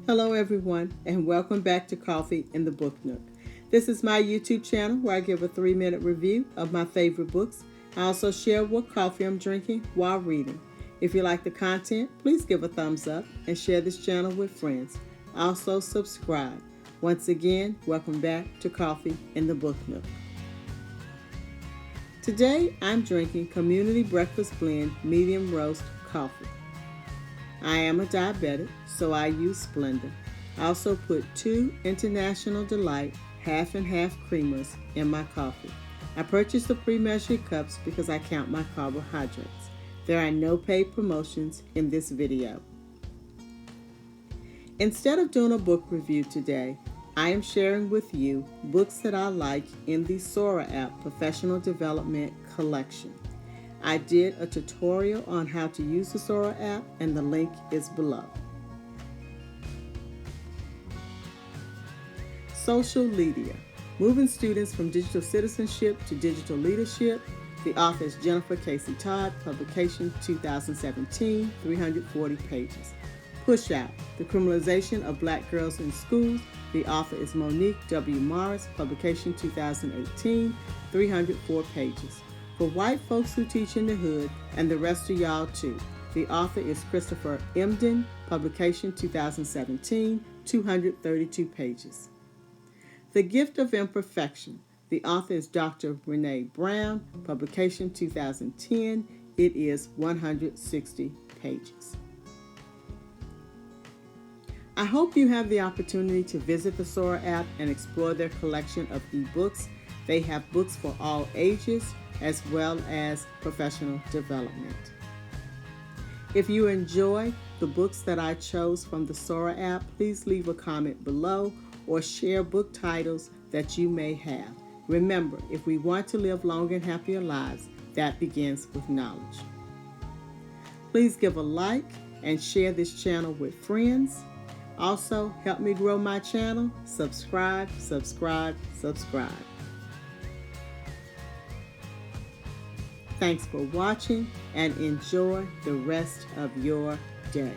Hello everyone, and welcome back to Coffee in the Book Nook. This is my YouTube channel where I give a 3-minute review of my favorite books. I also share what coffee I'm drinking while reading. If you like the content, please give a thumbs up and share this channel with friends. Also subscribe. Once again, welcome back to Coffee in the Book Nook. Today I'm drinking Community Breakfast Blend Medium Roast Coffee. I am a diabetic, so I use Splenda. I also put 2 International Delight half and half creamers in my coffee. I purchased the pre-measured cups because I count my carbohydrates. There are no paid promotions in this video. Instead of doing a book review today, I am sharing with you books that I like in the Sora app Professional Development Collection. I did a tutorial on how to use the Sora app, and the link is below. Social Leader, Moving Students from Digital Citizenship to Digital Leadership. The author is Jennifer Casey Todd, publication 2017, 340 pages. Push Out, The Criminalization of Black Girls in Schools. The author is Monique W. Morris, publication 2018, 304 pages. For White Folks Who Teach in the Hood and the Rest of Y'all Too. The author is Christopher Emdin, publication 2017, 232 pages. The Gift of Imperfection. The author is Dr. Renee Brown, publication 2010. It is 160 pages. I hope you have the opportunity to visit the Sora app and explore their collection of ebooks. They have books for all ages, as well as professional development. If you enjoy the books that I chose from the Sora app, please leave a comment below or share book titles that you may have. Remember, if we want to live longer and happier lives, that begins with knowledge. Please give a like and share this channel with friends. Also, help me grow my channel. Subscribe. Thanks for watching and enjoy the rest of your day.